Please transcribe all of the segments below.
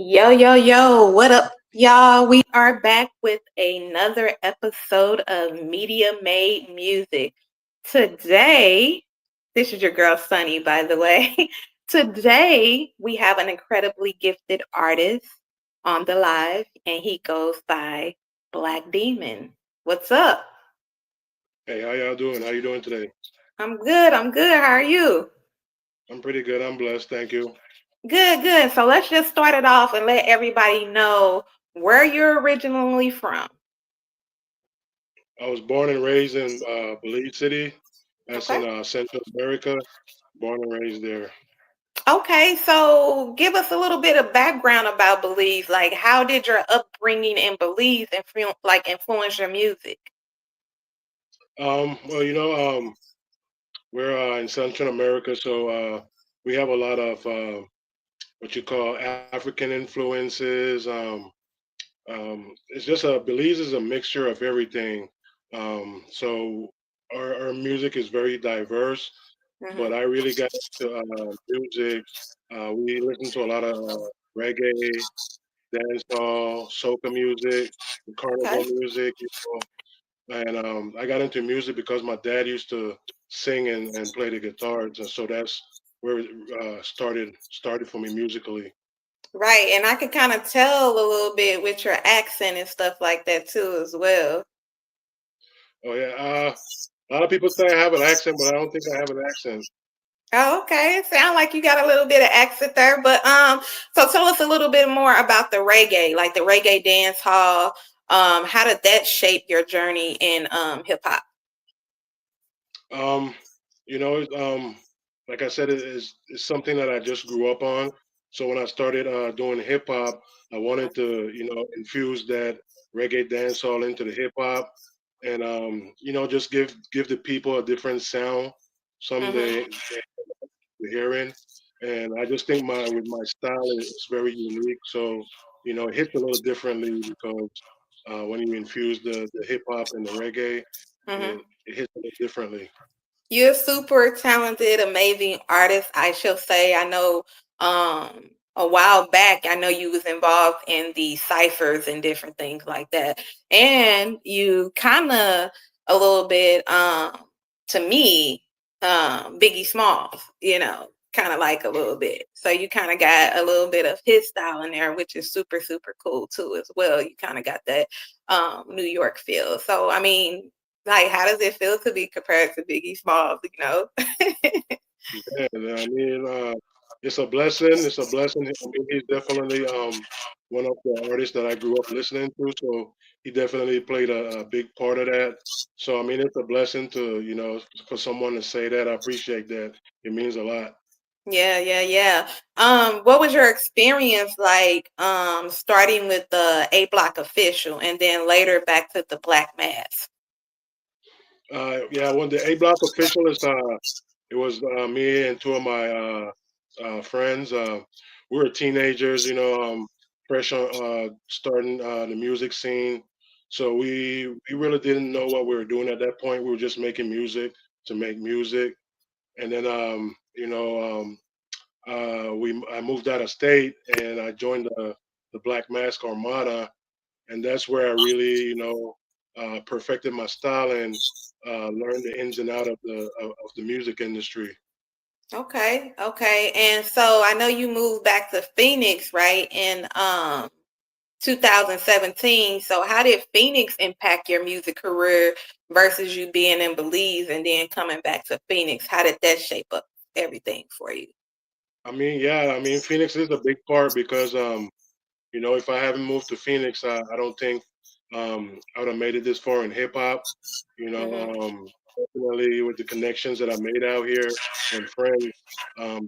Yo, yo, yo, what up, y'all? We are back with another episode of Media Made Music. Today, this is your girl Sunny, by the way. Today, we have an incredibly gifted artist on the live, and he goes by Blacc D3mon. What's up? Hey, how y'all doing? How you doing today? I'm good. I'm good. How are you? I'm pretty good. I'm blessed. Thank you. Good, good. So let's just start it off and let everybody know where you're originally from. I was born and raised in Belize City. That's Okay. in Central America. Born and raised there. Okay, so give us a little bit of background about Belize. Like, how did your upbringing in Belize influence your music? Well, we're in Central America, so we have a lot of what you call African influences. It's just Belize is a mixture of everything. So our music is very diverse, Hmm. but I really got into music. We listen to a lot of reggae, dancehall, soca music, carnival Okay. music. And I got into music because my dad used to sing and play the guitars, and so that's where it started for me musically. Right, and I could kind of tell a little bit with your accent and stuff like that too, as well. Oh yeah, a lot of people say I have an accent, but I don't think I have an accent. Oh, okay. It sounds like you got a little bit of accent there, but so tell us a little bit more about the reggae, like the reggae dance hall. How did that shape your journey in hip hop? Um, like I said, it's something that I just grew up on. So when I started doing hip hop, I wanted to infuse that reggae dancehall into the hip hop, and just give the people a different sound, some they're hearing. And I just think my with my style is very unique. So it hits a little differently because when you infuse the hip hop and the reggae, Mm-hmm. it hits a little differently. You're super talented, amazing artist, I shall say. I know a while back, I know you was involved in the ciphers and different things like that. And you kind of a little bit to me Biggie Smalls, kind of like a little bit. So you kind of got a little bit of his style in there, which is super super cool too as well. You kind of got that New York feel. So I mean, like, how does it feel to be compared to Biggie Smalls, you know? Yeah, I mean, it's a blessing. It's a blessing. I mean, he's definitely one of the artists that I grew up listening to, so he definitely played a big part of that. So I mean, it's a blessing to for someone to say that. I appreciate that. It means a lot. Yeah, yeah, yeah. What was your experience like starting with the A Block official and then later back to the Black Mask? Yeah, when the A Block official is, it was me and two of my friends. We were teenagers, fresh on starting the music scene. So we really didn't know what we were doing at that point. We were just making music to make music, and then we I moved out of state and I joined the Black Mask Armada, and that's where I really, perfected my style and learned the ins and out of the music industry. Okay, okay. And so I know you moved back to Phoenix, right? In 2017. So how did Phoenix impact your music career versus you being in Belize and then coming back to Phoenix? How did that shape up everything for you? I mean, yeah, I mean, Phoenix is a big part because, if I haven't moved to Phoenix, I don't think I would have made it this far in hip hop. Hmm. Definitely with the connections that I made out here and friends,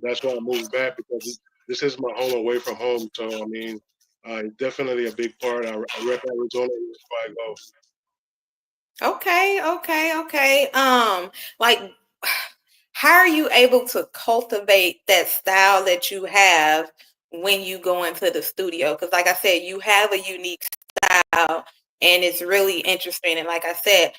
that's why I moved back because this is my home away from home. So, I mean, definitely a big part. I rep Arizona wherever I go. Okay, okay, okay. Like, how are you able to cultivate that style that you have when you go into the studio? Because, like I said, you have a unique style, and it's really interesting. And like I said,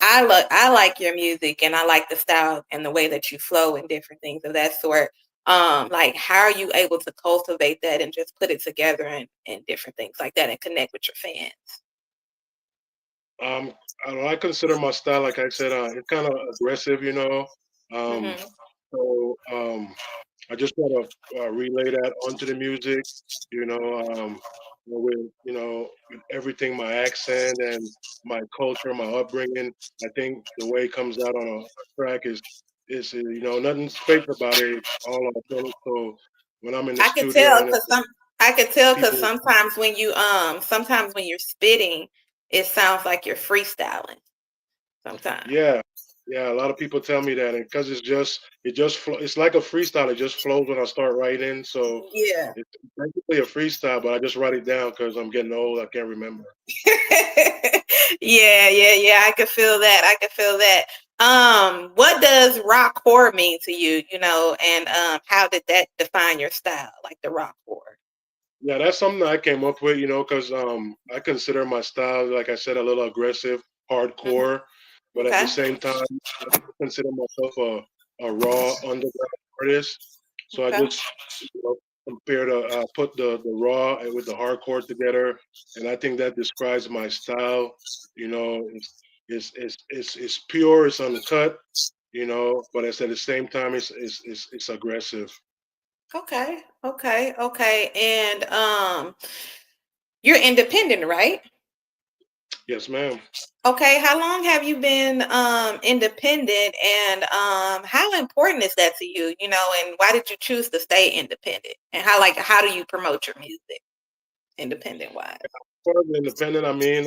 I like your music, and I like the style and the way that you flow and different things of that sort. Like, how are you able to cultivate that and just put it together and different things like that and connect with your fans? Um, I consider my style, like I said, it's kind of aggressive, you know. Um, Hmm. so I just want to relay that onto the music, you know, with everything, my accent and my culture, my upbringing. I think the way it comes out on a track is nothing's fake about it. It's all authentic. So when I'm in the I could studio tell and because I could tell because people, sometimes when you're spitting, it sounds like you're freestyling. Sometimes. yeah, yeah, a lot of people tell me that, and because it's like a freestyle. It just flows when I start writing. So Yeah. it's basically a freestyle, but I just write it down because I'm getting old. I can't remember. Yeah, yeah, yeah. I could feel that. I could feel that. What does rock core mean to you, and how did that define your style, like the rock core? Yeah, that's something that I came up with, because I consider my style, like I said, a little aggressive, Hmm. hardcore, but at the Okay. same time, I consider myself a raw underground artist. So I Okay. just compare put the raw and with the hardcore together, and I think that describes my style. You know, it's pure, it's uncut, but it's at the same time it's aggressive. Okay. Okay. Okay. And you're independent, right? Yes, ma'am. Okay, how long have you been independent, and how important is that to you, and why did you choose to stay independent? And how do you promote your music independent wise? Part of independent, I mean,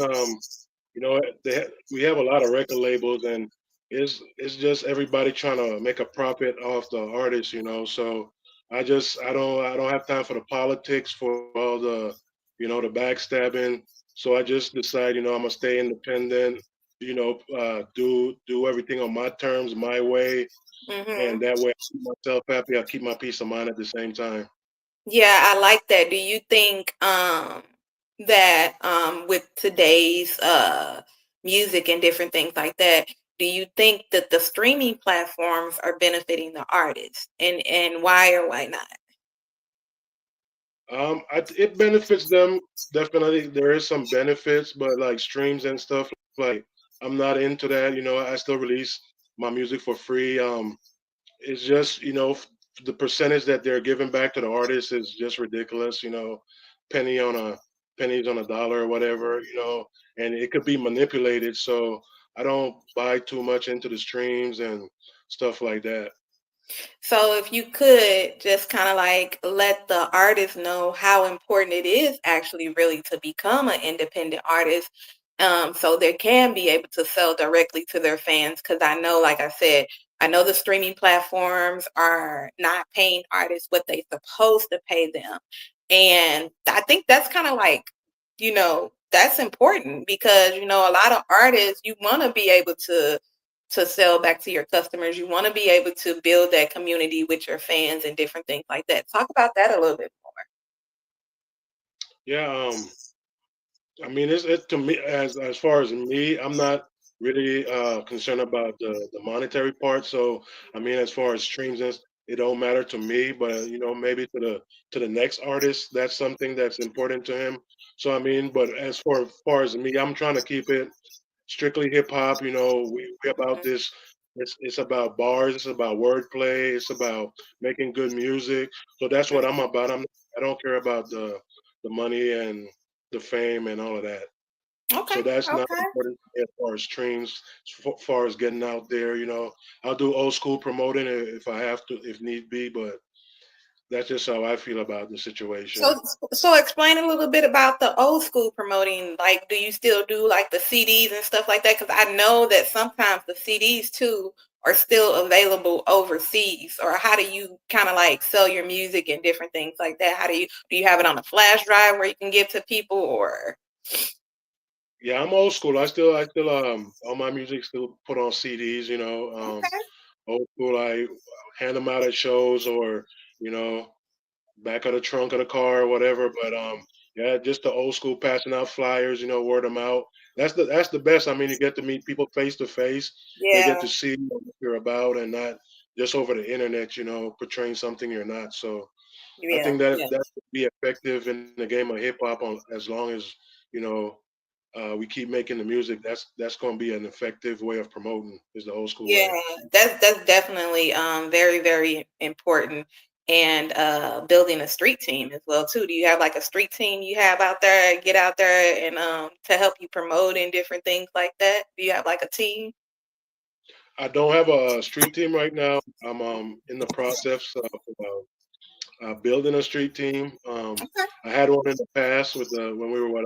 we have a lot of record labels, and it's just everybody trying to make a profit off the artist, So I don't have time for the politics, for all the backstabbing. So I just decide, I'm gonna stay independent, do everything on my terms, my way, and Hmm. that way I keep myself happy. I keep my peace of mind at the same time. Yeah, I like that. Do you think that with today's music and different things like that, do you think that the streaming platforms are benefiting the artists, and why or why not? It benefits them definitely. There is some benefits, but like streams and stuff, like I'm not into that. I still release my music for free. It's just the percentage that they're giving back to the artists is just ridiculous. Penny on a pennies on a dollar or whatever. And it could be manipulated. So I don't buy too much into the streams and stuff like that. So if you could just kind of like let the artist know how important it is actually really to become an independent artist, so they can be able to sell directly to their fans. Because I know, like I said, I know the streaming platforms are not paying artists what they're supposed to pay them. And I think that's kind of like, that's important because, a lot of artists, you want to be able to sell back to your customers. You want to be able to build that community with your fans and different things like that. Talk about that a little bit Yeah. I mean, it to me as far as me, I'm not really concerned about the monetary part. So, I mean, as far as streams, it don't matter to me. But maybe to the next artist, that's something that's important to him. So, I mean, but as far as me, I'm trying to keep it strictly hip hop. We about more. this. It's about bars. It's about wordplay. It's about making good music. So that's what I'm Mhm. about. I don't care about the money and the fame and all of that. Okay, So that's not okay. important as far as streams, as far as getting out there. I'll do old school promoting if I have to, if need be. But that's just how I feel about the situation. So explain a little bit about the old school promoting. Like, do you still do like the CDs and stuff like that? Because I know that sometimes the CDs too are still available overseas. Or how do you kind of like sell your music and different things like that? Do you have it on a flash drive where you can give to people or? Yeah, I'm old school. I still all my music still put on CDs. Okay. Old school. I hand them out at shows or you know back of the trunk of the car or whatever. But yeah, just the old school passing out flyers, word them out. That's the best. I mean, you get to meet people face to face. They get Yeah. to see what you're about and not. just over the internet, portraying something you're not. So I Yeah, think that yeah. that would be effective in the game of hip hop on as long as you know we keep making the music. That's going to be an effective way of promoting. Is the old school Yeah, way. that's definitely very, very important. And building a street team as well too. Do you have like a street team you have out there, get out there and to help you promote and different things like that? Do you have like a team? I don't have a street team right now. I'm in the process of building a street team. Okay. I had one in the past with the when we were with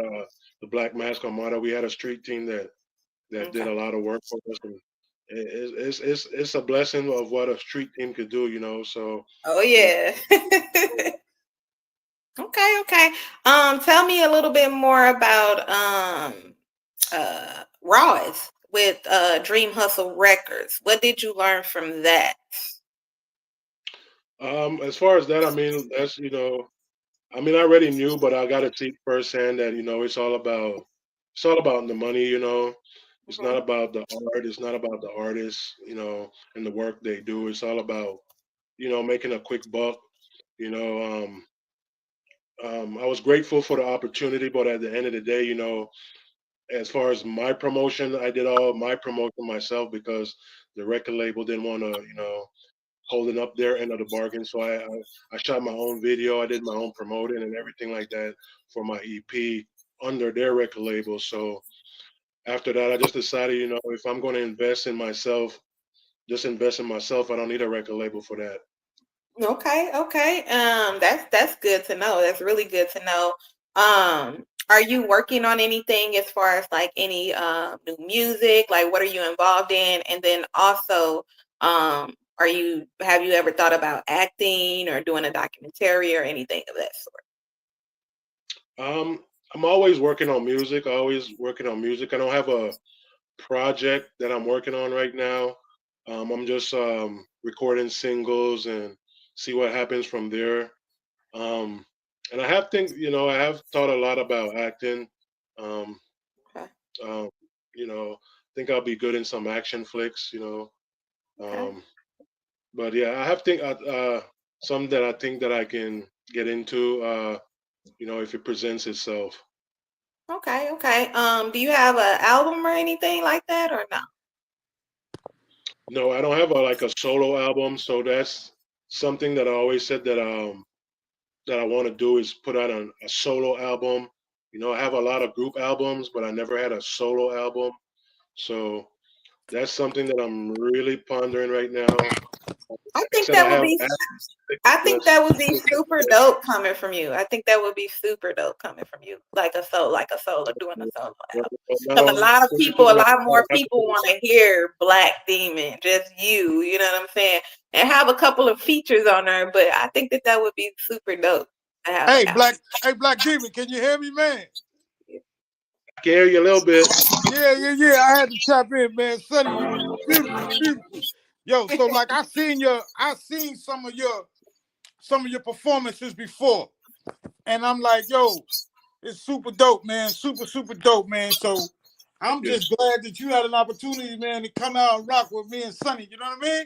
the Black Mask Armada. We had a street team that did Okay. a lot of work for us, and it's a blessing of what a street team could do. So Oh yeah. yeah. Okay, okay. Tell me a little bit more about Raw's with Dream Hustle Records. What did you learn from that? As far as that, I mean, that's I mean, I already knew, but I got to see firsthand that it's all about the money. It's not Mhm. about the art. It's not about the artists. And the work they do. It's all about making a quick buck. You know, I was grateful for the opportunity, but at the end of the day, as far as my promotion, I did all my promotion myself because the record label didn't want to, holding up their end of the bargain. So I shot my own video. I did my own promoting and everything like that for my EP under their record label. So after that, I just decided, if I'm going to invest in myself, just invest in myself. I don't need a record label for that. Okay, okay. That's good to know. That's really good to know. Are you working on anything as far as like any new music? Like what are you involved in? And then also, have you ever thought about acting or doing a documentary or anything of that sort? I'm always working on music. Always working on music. I don't have a project that I'm working on right now. I'm just recording singles and see what happens from there. Um, and I have thought a lot about acting. Um, Okay, um, think I'll be good in some action flicks. okay. Um, but yeah, I have some that I think that I can get into. If it presents itself. Okay, okay. Do you have an album or anything like that or no? No, I don't have like a solo album, so that's something that I always said that I want to do is put out a solo album. I have a lot of group albums, but I never had a solo album. So that's something that I'm really pondering right now. Like I I think said, I that would have be I think just that would be super dope coming from you. I think that would be super dope coming from you, like a solo, doing a solo album. Because now a lot more people want to hear Blacc D3mon, just you. You know what I'm saying? And have a couple of features on there. But I think that would be super dope to have an Hey, album. Black Demon, can you hear me, man? I can hear you a little bit. Yeah. I had to chop in, man. Sonny, you beautiful, beautiful. Yo, so like I seen some of your performances before, and I'm like, yo, it's super dope, man. Super dope, man. So I'm Yeah. just glad that you had an opportunity, man, to come out and rock with me and Sonny. You know what I mean?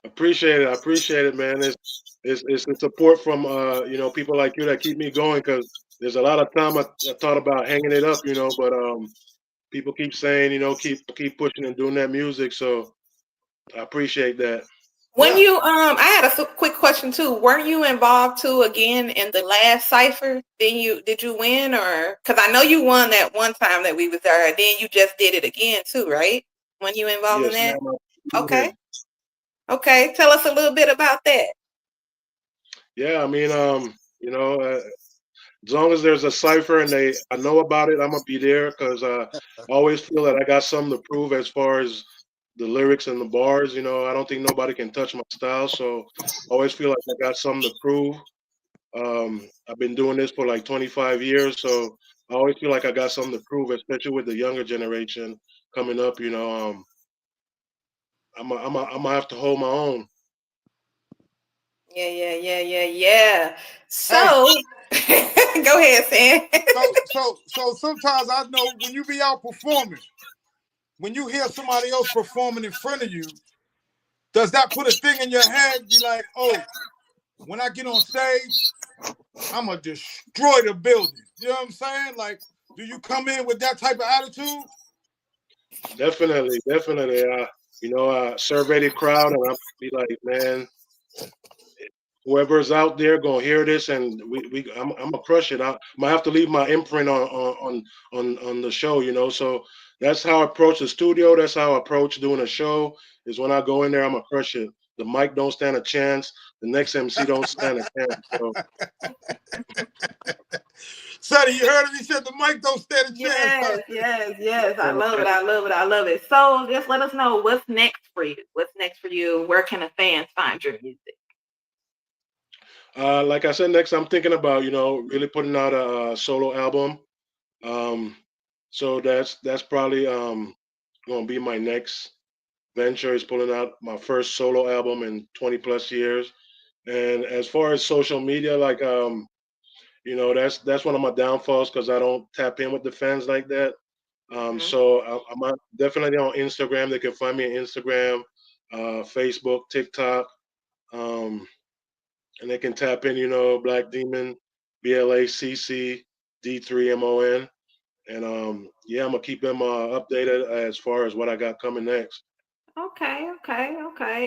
Appreciate it. I appreciate it, man. It's the support from people like you that keep me going because there's a lot of time I thought about hanging it up, but people keep saying, keep pushing and doing that music. So I appreciate that. When Yeah. you I had a quick question too. Weren't you involved too again in the last cipher? Did you win or because I know you won that one time that we was there. Then you just did it again too, right? When you involved in Yes, that? ma'am. Okay, okay. Tell us a little bit about that. Yeah, I mean, as long as there's a cipher and I know about it, I'm gonna be there because I always feel that I got something to prove as far as the lyrics and the bars. I don't think nobody can touch my style, so I always feel like I got something to prove. I've been doing this for like 25 years, so I always feel like I got something to prove, especially with the younger generation coming up. I'm gonna have to hold my own. Yeah. Hey, So go ahead, Sam. so sometimes I know when you be out performing, when you hear somebody else performing in front of you, does that put a thing in your head? Be like, oh, when I get on stage, I'm gonna destroy the building. You know what I'm saying? Like, do you come in with that type of attitude? Definitely. Survey the crowd, and I'll be like, man, whoever's out there gonna hear this, and I'm gonna crush it. I'm gonna have to leave my imprint on the show, So that's how I approach the studio. That's how I approach doing a show. Is when I go in there, I'm gonna crush it. The mic don't stand a chance. The next MC don't stand a chance. So. Sonny, you heard him. He said the mic don't stand a chance. Yes. I love it. So just let us know what's next for you. Where can the fans find your music? Like I said, next I'm thinking about really putting out a solo album. So that's probably gonna be my next venture, is pulling out my first solo album in 20 plus years. And as far as social media, like that's one of my downfalls, because I don't tap in with the fans like that. So I'm definitely on Instagram. They can find me on Instagram, Facebook, TikTok, and they can tap in, Blacc D3mon, Blacc D3mon, and I'm gonna keep them updated as far as what I got coming next. Okay.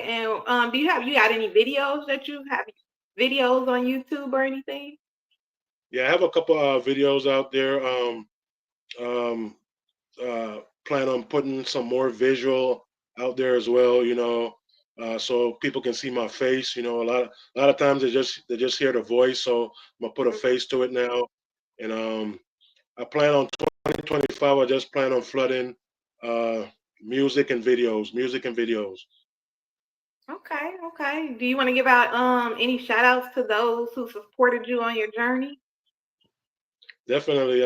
And do you got any videos that you have videos on YouTube or anything? Yeah, I have a couple videos out there. Um, Plan on putting some more visual out there as well. So people can see my face. A lot of times they just hear the voice, so I'm gonna put a face to it now. And I plan on 2025. I just plan on flooding uh, music and videos. Okay. Do you want to give out any shout outs to those who supported you on your journey? Definitely.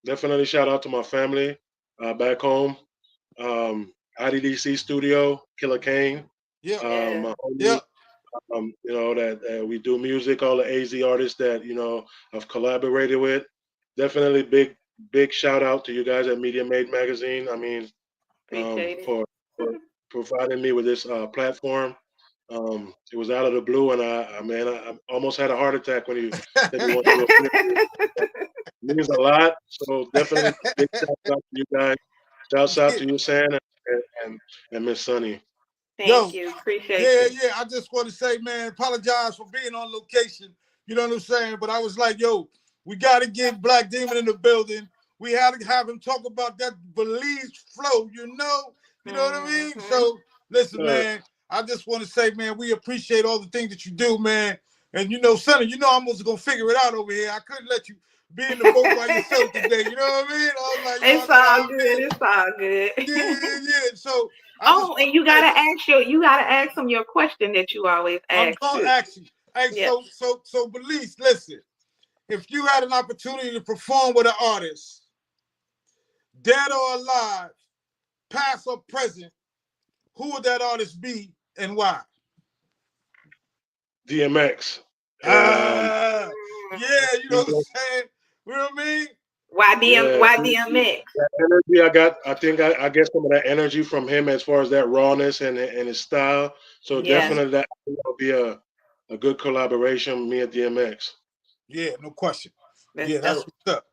Definitely shout out to my family back home. IDDC Studio, Killer Kane. Yeah. My homie, that we do music. All the AZ artists that I've collaborated with. Definitely big shout out to you guys at Media Made Magazine. I mean, Appreciate it. for providing me with this platform. It was out of the blue, and I almost had a heart attack when you said you want to do it. It means a lot. So definitely big shout out to you guys. Shouts out to you, Sam, and Miss Sunny. Thank you. Appreciate you. Yeah. I just want to say, man, apologize for being on location. You know what I'm saying? But I was like, yo, we got to get Blacc D3mon in the building. We had to have him talk about that Belize flow, You know what I mean? So, listen, man, I just want to say, man, we appreciate all the things that you do, man. And, Sonny, I'm just going to figure it out over here. I couldn't let you be in the boat by yourself today. You know what I mean? I was like, it's all good. It's all good. Yeah. So, and you gotta ask them your question that you always ask. I'm gonna ask you. Hey, so Belize, listen. If you had an opportunity to perform with an artist, dead or alive, past or present, who would that artist be and why? DMX. Yeah, you know what I'm saying? You know what I mean? Why DMX? That energy I got, I think I get some of that energy from him, as far as that rawness and his style. So definitely that will be a good collaboration, me and DMX. Yeah, no question. That's what's up.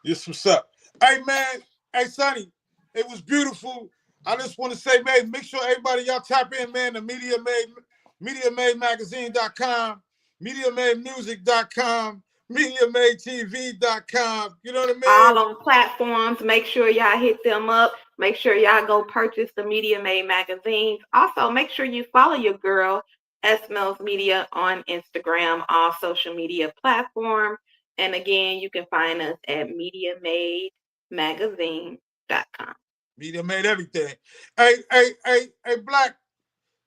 This what's up. Hey man, hey Sonny, it was beautiful. I just want to say, man, make sure everybody y'all tap in, man, to MediaMadeMagazine.com, MediaMadeMusic.com, MediaMadeTV.com. You know what I mean? All on platforms. Make sure y'all hit them up. Make sure y'all go purchase the Media Made magazines. Also, make sure you follow your girl, S-Mills Media, on Instagram, all social media platforms. And again, you can find us at MediaMadeMagazine.com. Media Made everything. Hey, Blacc,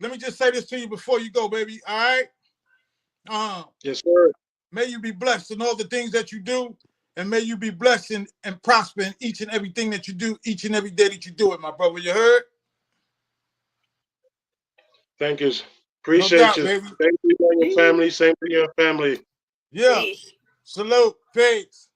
let me just say this to you before you go, baby. All right? Yes, sir. May you be blessed in all the things that you do, and may you be blessed and prosper in each and everything that you do, each and every day that you do it, my brother. You heard? Thank you. Appreciate you. Baby. Thank you and your family. Same to your family. Yeah. Salute. Peace.